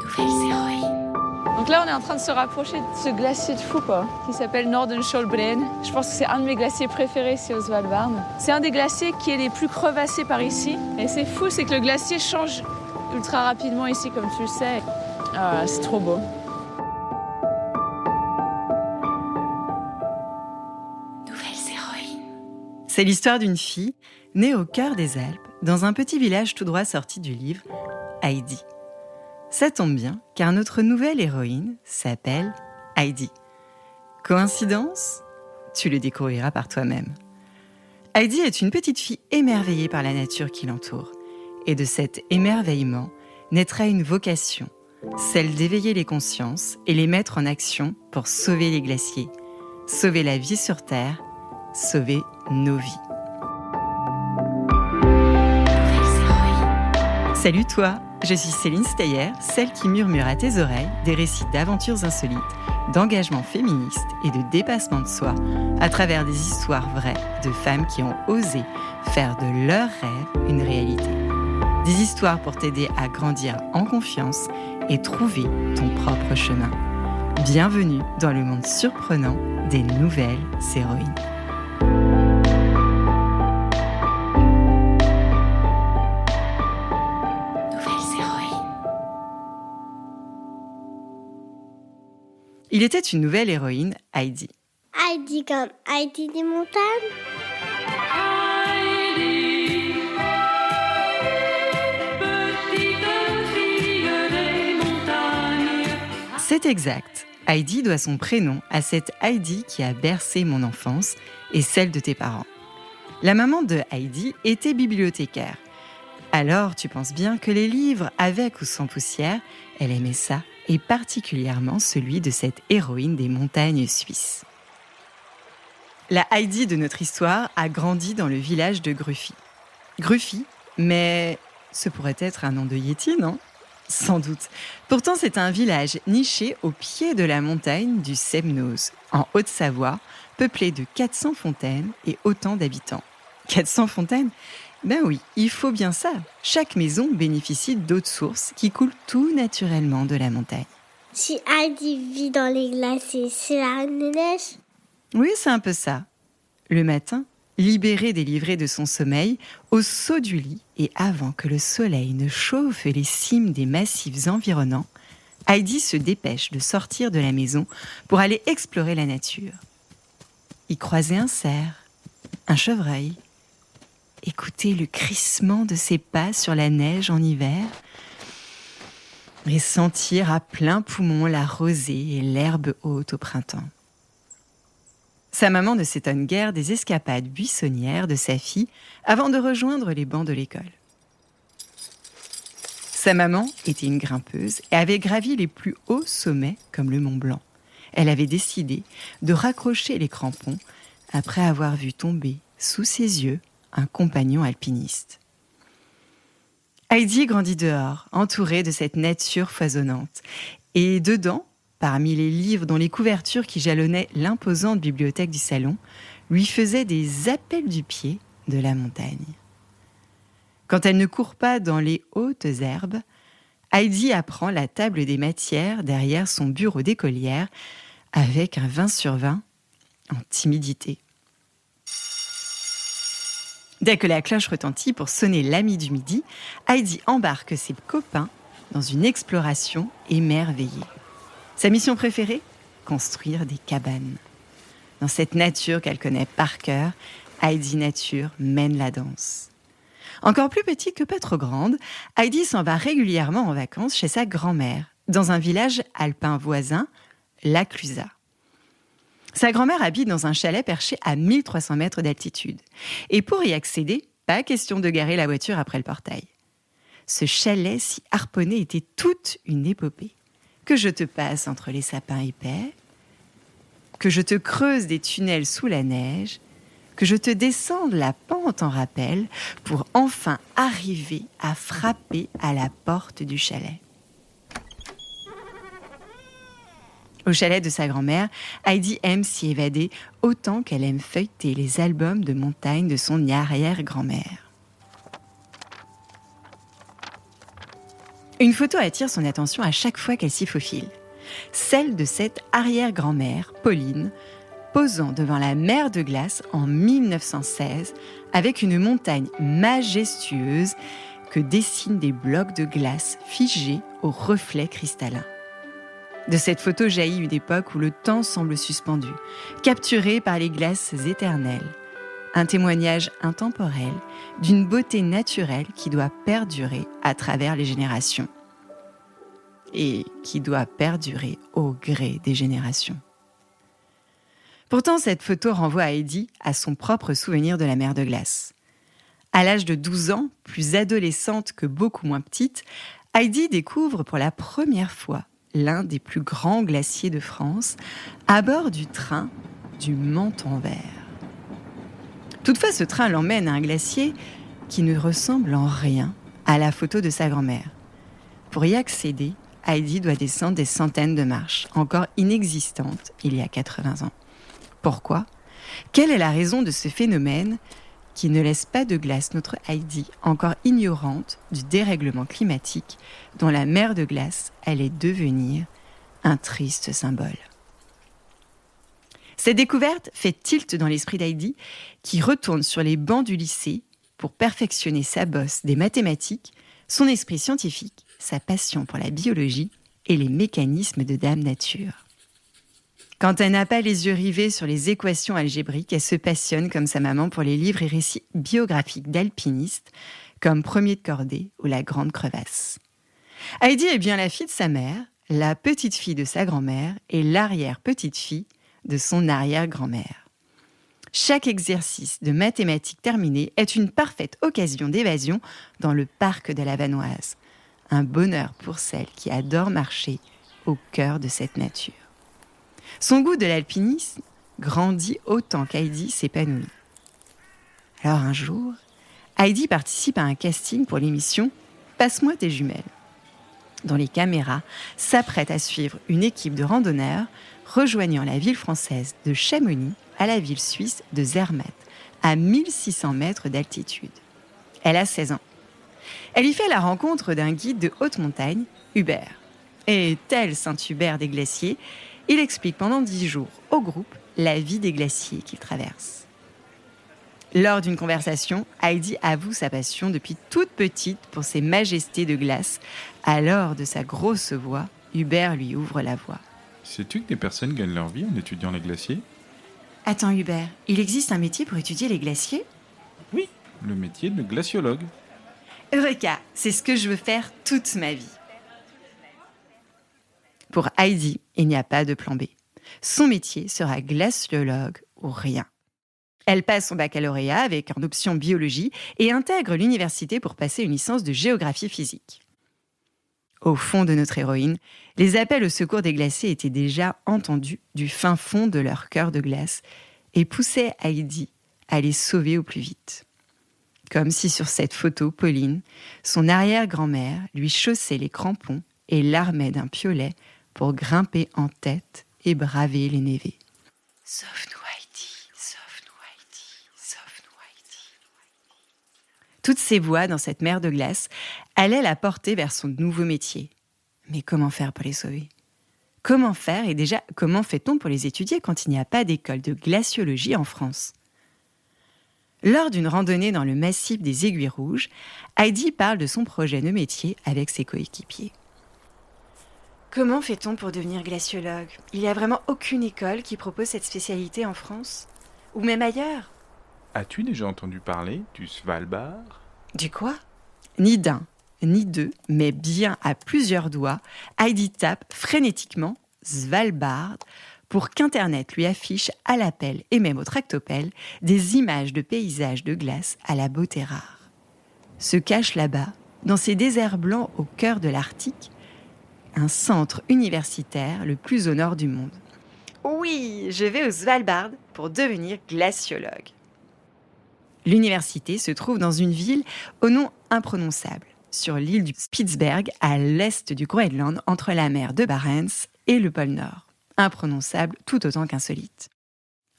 Nouvelles héroïnes. Donc là, on est en train de se rapprocher de ce glacier de fou, quoi, qui s'appelle Nordenskjoldbreen. Je pense que c'est un de mes glaciers préférés ici au Svalbard. C'est un des glaciers qui est les plus crevassés par ici. Et c'est fou, c'est que le glacier change ultra rapidement ici, comme tu le sais. Ah, c'est trop beau. Nouvelles héroïnes. C'est l'histoire d'une fille née au cœur des Alpes, dans un petit village tout droit sorti du livre Heidi. Ça tombe bien, car notre nouvelle héroïne s'appelle Heidi. Coïncidence ? Tu le découvriras par toi-même. Heidi est une petite fille émerveillée par la nature qui l'entoure. Et de cet émerveillement naîtra une vocation, celle d'éveiller les consciences et les mettre en action pour sauver les glaciers, sauver la vie sur Terre, sauver nos vies. Salut toi, je suis Céline Steyer, celle qui murmure à tes oreilles des récits d'aventures insolites, d'engagement féministe et de dépassement de soi à travers des histoires vraies de femmes qui ont osé faire de leurs rêves une réalité. Des histoires pour t'aider à grandir en confiance et trouver ton propre chemin. Bienvenue dans le monde surprenant des nouvelles héroïnes. Il était une nouvelle héroïne, Heidi. Heidi comme Heidi des montagnes. Heidi, petite fille des montagnes. C'est exact. Heidi doit son prénom à cette Heidi qui a bercé mon enfance et celle de tes parents. La maman de Heidi était bibliothécaire. Alors tu penses bien que les livres, avec ou sans poussière, elle aimait ça, et particulièrement celui de cette héroïne des montagnes suisses. La Heidi de notre histoire a grandi dans le village de Gruffy. Gruffy, mais ce pourrait être un nom de Yéti, non ? Sans doute. Pourtant, c'est un village niché au pied de la montagne du Semnoz, en Haute-Savoie, peuplé de 400 fontaines et autant d'habitants. 400 fontaines ? Ben oui, il faut bien ça. Chaque maison bénéficie d'eau de source qui coule tout naturellement de la montagne. Si Heidi vit dans les glaciers, c'est la reine des neiges. Oui, c'est un peu ça. Le matin, libérée délivrée de son sommeil, au saut du lit et avant que le soleil ne chauffe les cimes des massifs environnants, Heidi se dépêche de sortir de la maison pour aller explorer la nature. Y croiser un cerf, un chevreuil, écouter le crissement de ses pas sur la neige en hiver et sentir à plein poumon la rosée et l'herbe haute au printemps. Sa maman ne s'étonne guère des escapades buissonnières de sa fille avant de rejoindre les bancs de l'école. Sa maman était une grimpeuse et avait gravi les plus hauts sommets comme le Mont Blanc. Elle avait décidé de raccrocher les crampons après avoir vu tomber sous ses yeux un compagnon alpiniste. Heidi grandit dehors, entourée de cette nature foisonnante. Et dedans, parmi les livres dont les couvertures qui jalonnaient l'imposante bibliothèque du salon, lui faisaient des appels du pied de la montagne. Quand elle ne court pas dans les hautes herbes, Heidi apprend la table des matières derrière son bureau d'écolière avec un 20 sur 20 en timidité. Dès que la cloche retentit pour sonner l'ami du midi, Heidi embarque ses copains dans une exploration émerveillée. Sa mission préférée ? Construire des cabanes. Dans cette nature qu'elle connaît par cœur, Heidi Nature mène la danse. Encore plus petite que pas trop grande, Heidi s'en va régulièrement en vacances chez sa grand-mère, dans un village alpin voisin, La Clusaz. Sa grand-mère habite dans un chalet perché à 1300 mètres d'altitude. Et pour y accéder, pas question de garer la voiture après le portail. Ce chalet si harponné était toute une épopée. Que je te passe entre les sapins épais, que je te creuse des tunnels sous la neige, que je te descende la pente en rappel pour enfin arriver à frapper à la porte du chalet. Au chalet de sa grand-mère, Heidi aime s'y évader autant qu'elle aime feuilleter les albums de montagne de son arrière-grand-mère. Une photo attire son attention à chaque fois qu'elle s'y faufile. Celle de cette arrière-grand-mère, Pauline, posant devant la mer de glace en 1916 avec une montagne majestueuse que dessinent des blocs de glace figés aux reflets cristallins. De cette photo jaillit une époque où le temps semble suspendu, capturé par les glaces éternelles. Un témoignage intemporel d'une beauté naturelle qui doit perdurer à travers les générations. Et qui doit perdurer au gré des générations. Pourtant, cette photo renvoie Heidi à son propre souvenir de la mer de glace. À l'âge de 12 ans, plus adolescente que beaucoup moins petite, Heidi découvre pour la première fois l'un des plus grands glaciers de France à bord du train du Menton-Vert. Toutefois, ce train l'emmène à un glacier qui ne ressemble en rien à la photo de sa grand-mère. Pour y accéder, Heidi doit descendre des centaines de marches, encore inexistantes il y a 80 ans. Pourquoi ? Quelle est la raison de ce phénomène qui ne laisse pas de glace notre Heidi, encore ignorante du dérèglement climatique dont la mer de glace allait devenir un triste symbole ? Cette découverte fait tilt dans l'esprit d'Heidi, qui retourne sur les bancs du lycée pour perfectionner sa bosse des mathématiques, son esprit scientifique, sa passion pour la biologie et les mécanismes de Dame Nature. Quand elle n'a pas les yeux rivés sur les équations algébriques, elle se passionne comme sa maman pour les livres et récits biographiques d'alpinistes, comme Premier de Cordée ou La Grande Crevasse. Heidi est bien la fille de sa mère, la petite-fille de sa grand-mère et l'arrière-petite-fille de son arrière-grand-mère. Chaque exercice de mathématiques terminé est une parfaite occasion d'évasion dans le parc de la Vanoise. Un bonheur pour celle qui adore marcher au cœur de cette nature. Son goût de l'alpinisme grandit autant qu'Heidi s'épanouit. Alors un jour, Heidi participe à un casting pour l'émission « Passe-moi tes jumelles », dont les caméras s'apprêtent à suivre une équipe de randonneurs rejoignant la ville française de Chamonix à la ville suisse de Zermatt, à 1600 mètres d'altitude. Elle a 16 ans. Elle y fait la rencontre d'un guide de haute montagne, Hubert. Et tel Saint-Hubert des glaciers, il explique pendant 10 jours au groupe la vie des glaciers qu'il traverse. Lors d'une conversation, Heidi avoue sa passion depuis toute petite pour ces majestés de glace. Alors, de sa grosse voix, Hubert lui ouvre la voie. Sais-tu que des personnes gagnent leur vie en étudiant les glaciers ? Attends Hubert, il existe un métier pour étudier les glaciers ? Oui, le métier de glaciologue. Eureka, c'est ce que je veux faire toute ma vie. Pour Heidi, il n'y a pas de plan B. Son métier sera glaciologue ou rien. Elle passe son baccalauréat avec en option biologie et intègre l'université pour passer une licence de géographie physique. Au fond de notre héroïne, les appels au secours des glaciers étaient déjà entendus du fin fond de leur cœur de glace et poussaient Heidi à les sauver au plus vite. Comme si sur cette photo, Pauline, son arrière-grand-mère, lui chaussait les crampons et l'armait d'un piolet pour grimper en tête et braver les névés. Sauve-nous Heidi, sauve-nous Heidi, sauve-nous Heidi. Toutes ces voix dans cette mer de glace allaient la porter vers son nouveau métier. Mais comment faire pour les sauver ? Comment faire et déjà, comment fait-on pour les étudier quand il n'y a pas d'école de glaciologie en France ? Lors d'une randonnée dans le massif des Aiguilles Rouges, Heidi parle de son projet de métier avec ses coéquipiers. Comment fait-on pour devenir glaciologue ? Il n'y a vraiment aucune école qui propose cette spécialité en France ? Ou même ailleurs ? As-tu déjà entendu parler du Svalbard ? Du quoi ? Ni d'un, ni deux, mais bien à plusieurs doigts, Heidi tape frénétiquement Svalbard pour qu'Internet lui affiche à l'appel et même au tractopelle des images de paysages de glace à la beauté rare. Se cache là-bas, dans ces déserts blancs au cœur de l'Arctique, un centre universitaire le plus au nord du monde. Oui, je vais au Svalbard pour devenir glaciologue. L'université se trouve dans une ville au nom imprononçable, sur l'île du Spitsberg, à l'est du Groenland, entre la mer de Barents et le pôle Nord. Imprononçable tout autant qu'insolite.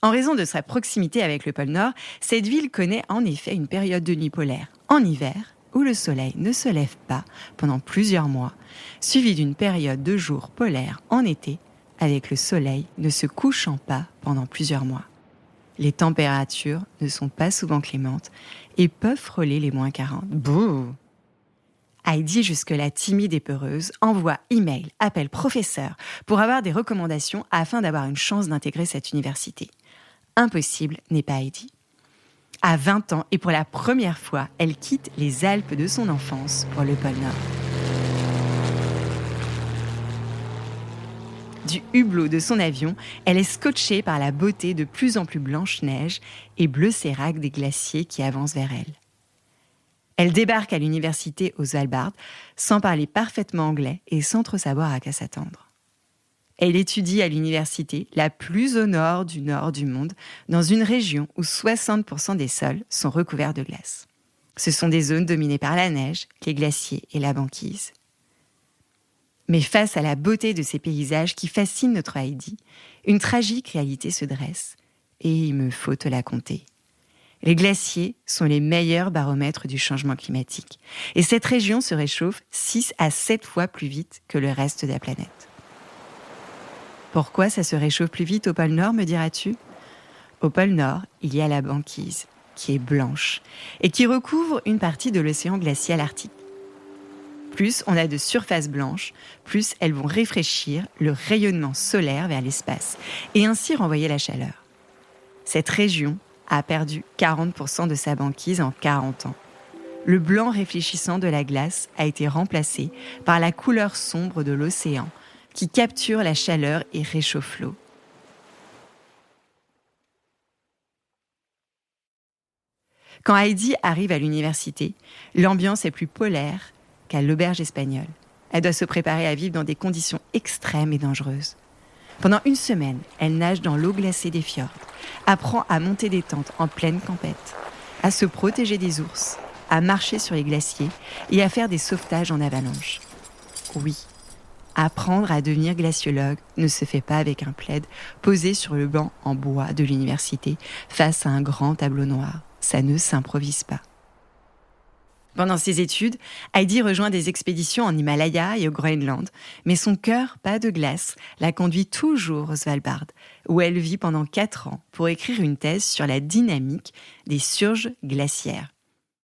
En raison de sa proximité avec le pôle Nord, cette ville connaît en effet une période de nuit polaire en hiver où le soleil ne se lève pas pendant plusieurs mois, suivi d'une période de jours polaires en été, avec le soleil ne se couchant pas pendant plusieurs mois. Les températures ne sont pas souvent clémentes et peuvent frôler les moins 40. Bouh! Heidi, jusque-là timide et peureuse, envoie email, appelle professeur pour avoir des recommandations afin d'avoir une chance d'intégrer cette université. Impossible n'est pas Heidi. À 20 ans et pour la première fois, elle quitte les Alpes de son enfance pour le pôle Nord. Du hublot de son avion, elle est scotchée par la beauté de plus en plus blanche-neige et bleu sérac des glaciers qui avancent vers elle. Elle débarque à l'université au Svalbard sans parler parfaitement anglais et sans trop savoir à quoi s'attendre. Elle étudie à l'université la plus au nord du monde, dans une région où 60% des sols sont recouverts de glace. Ce sont des zones dominées par la neige, les glaciers et la banquise. Mais face à la beauté de ces paysages qui fascinent notre Heidi, une tragique réalité se dresse, et il me faut te la conter. Les glaciers sont les meilleurs baromètres du changement climatique, et cette région se réchauffe 6 à 7 fois plus vite que le reste de la planète. Pourquoi ça se réchauffe plus vite au pôle Nord, me diras-tu ? Au pôle Nord, il y a la banquise, qui est blanche, et qui recouvre une partie de l'océan glacial arctique. Plus on a de surfaces blanches, plus elles vont réfléchir le rayonnement solaire vers l'espace, et ainsi renvoyer la chaleur. Cette région a perdu 40% de sa banquise en 40 ans. Le blanc réfléchissant de la glace a été remplacé par la couleur sombre de l'océan, qui capture la chaleur et réchauffe l'eau. Quand Heidi arrive à l'université, l'ambiance est plus polaire qu'à l'auberge espagnole. Elle doit se préparer à vivre dans des conditions extrêmes et dangereuses. Pendant une semaine, elle nage dans l'eau glacée des fjords, apprend à monter des tentes en pleine tempête, à se protéger des ours, à marcher sur les glaciers et à faire des sauvetages en avalanche. Oui, apprendre à devenir glaciologue ne se fait pas avec un plaid posé sur le banc en bois de l'université face à un grand tableau noir. Ça ne s'improvise pas. Pendant ses études, Heidi rejoint des expéditions en Himalaya et au Groenland, mais son cœur, pas de glace, la conduit toujours au Svalbard, où elle vit pendant 4 ans pour écrire une thèse sur la dynamique des surges glaciaires.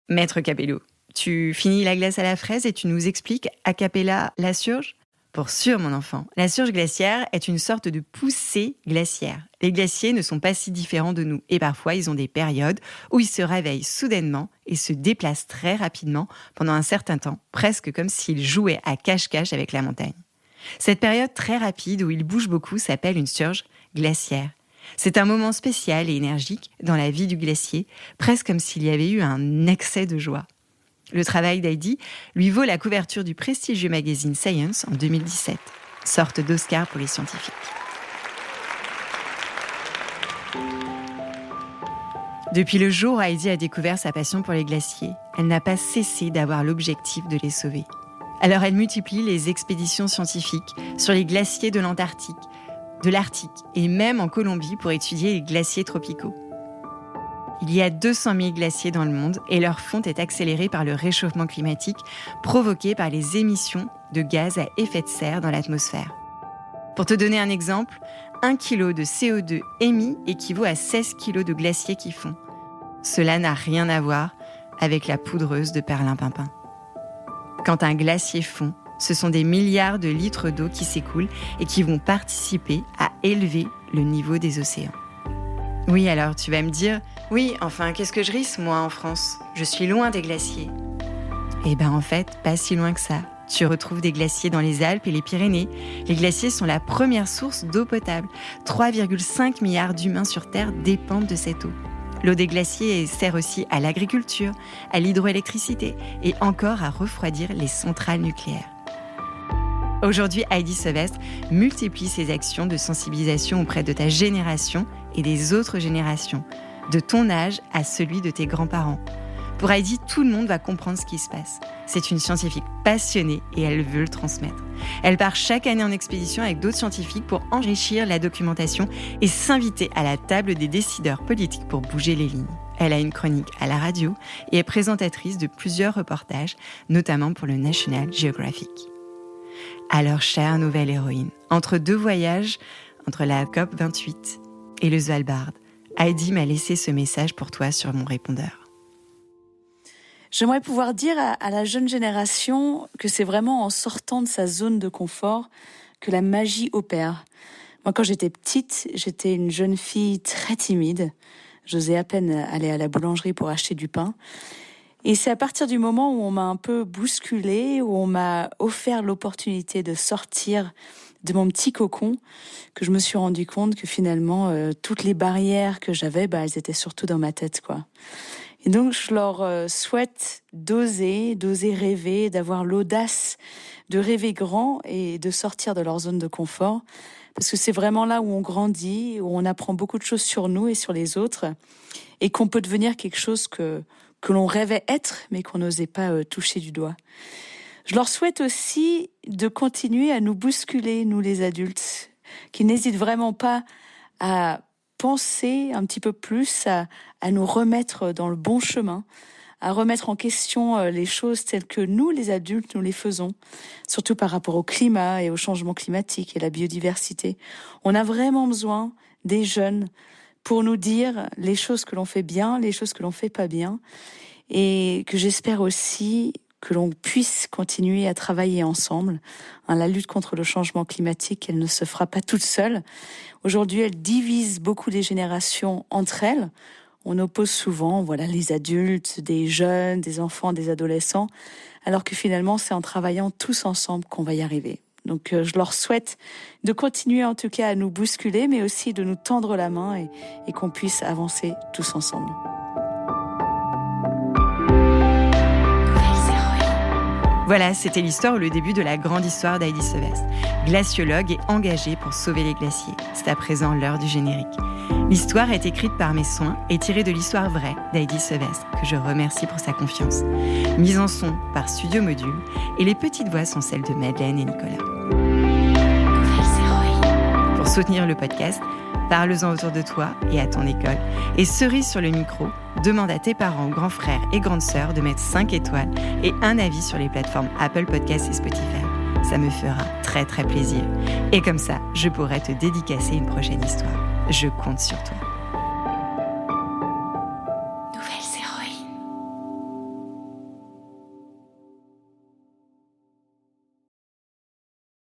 Maître Capello, tu finis la glace à la fraise et tu nous expliques a cappella la surge ? Pour sûr, mon enfant, la surge glaciaire est une sorte de poussée glaciaire. Les glaciers ne sont pas si différents de nous et parfois ils ont des périodes où ils se réveillent soudainement et se déplacent très rapidement pendant un certain temps, presque comme s'ils jouaient à cache-cache avec la montagne. Cette période très rapide où ils bougent beaucoup s'appelle une surge glaciaire. C'est un moment spécial et énergique dans la vie du glacier, presque comme s'il y avait eu un excès de joie. Le travail d'Heidi lui vaut la couverture du prestigieux magazine Science en 2017, sorte d'Oscar pour les scientifiques. Depuis le jour où Heidi a découvert sa passion pour les glaciers, elle n'a pas cessé d'avoir l'objectif de les sauver. Alors elle multiplie les expéditions scientifiques sur les glaciers de l'Antarctique, de l'Arctique et même en Colombie pour étudier les glaciers tropicaux. Il y a 200 000 glaciers dans le monde et leur fonte est accélérée par le réchauffement climatique provoqué par les émissions de gaz à effet de serre dans l'atmosphère. Pour te donner un exemple, 1 kg de CO2 émis équivaut à 16 kg de glaciers qui fondent. Cela n'a rien à voir avec la poudreuse de perlimpinpin. Quand un glacier fond, ce sont des milliards de litres d'eau qui s'écoulent et qui vont participer à élever le niveau des océans. Oui, alors tu vas me dire, oui, enfin, qu'est-ce que je risque, moi, en France ? Je suis loin des glaciers. Eh ben, en fait, pas si loin que ça. Tu retrouves des glaciers dans les Alpes et les Pyrénées. Les glaciers sont la première source d'eau potable. 3,5 milliards d'humains sur Terre dépendent de cette eau. L'eau des glaciers sert aussi à l'agriculture, à l'hydroélectricité et encore à refroidir les centrales nucléaires. Aujourd'hui, Heidi Sevestre multiplie ses actions de sensibilisation auprès de ta génération et des autres générations, de ton âge à celui de tes grands-parents. Pour Heidi, tout le monde va comprendre ce qui se passe. C'est une scientifique passionnée et elle veut le transmettre. Elle part chaque année en expédition avec d'autres scientifiques pour enrichir la documentation et s'inviter à la table des décideurs politiques pour bouger les lignes. Elle a une chronique à la radio et est présentatrice de plusieurs reportages, notamment pour le National Geographic. Alors, chère nouvelle héroïne, entre deux voyages, entre la COP28 et le Svalbard, Heidi m'a laissé ce message pour toi sur mon répondeur. J'aimerais pouvoir dire à la jeune génération que c'est vraiment en sortant de sa zone de confort que la magie opère. Moi, quand j'étais petite, j'étais une jeune fille très timide. J'osais à peine aller à la boulangerie pour acheter du pain. Et c'est à partir du moment où on m'a un peu bousculée, où on m'a offert l'opportunité de sortir de mon petit cocon, que je me suis rendu compte que finalement, toutes les barrières que j'avais, elles étaient surtout dans ma tête, quoi. Et donc, je leur souhaite d'oser rêver, d'avoir l'audace de rêver grand et de sortir de leur zone de confort. Parce que c'est vraiment là où on grandit, où on apprend beaucoup de choses sur nous et sur les autres, et qu'on peut devenir quelque chose que l'on rêvait être, mais qu'on n'osait pas toucher du doigt. Je leur souhaite aussi de continuer à nous bousculer, nous les adultes, qui n'hésitent vraiment pas à penser un petit peu plus, à nous remettre dans le bon chemin, à remettre en question les choses telles que nous, les adultes, nous les faisons, surtout par rapport au climat et au changement climatique et la biodiversité. On a vraiment besoin des jeunes pour nous dire les choses que l'on fait bien, les choses que l'on fait pas bien, et que j'espère aussi que l'on puisse continuer à travailler ensemble. La lutte contre le changement climatique, elle ne se fera pas toute seule. Aujourd'hui, elle divise beaucoup les générations entre elles. On oppose souvent, les adultes, des jeunes, des enfants, des adolescents, alors que finalement, c'est en travaillant tous ensemble qu'on va y arriver. Donc, je leur souhaite de continuer en tout cas à nous bousculer, mais aussi de nous tendre la main et qu'on puisse avancer tous ensemble. Voilà, c'était l'histoire ou le début de la grande histoire d'Heidi Sevestre, glaciologue et engagée pour sauver les glaciers. C'est à présent l'heure du générique. L'histoire est écrite par mes soins et tirée de l'histoire vraie d'Heidi Sevestre, que je remercie pour sa confiance. Mise en son par Studio Module, et les petites voix sont celles de Madeleine et Nicolas. Pour soutenir le podcast, parle-en autour de toi et à ton école. Et cerise sur le micro, demande à tes parents, grands frères et grandes sœurs de mettre 5 étoiles et un avis sur les plateformes Apple Podcasts et Spotify. Ça me fera très très plaisir. Et comme ça, je pourrai te dédicacer une prochaine histoire. Je compte sur toi.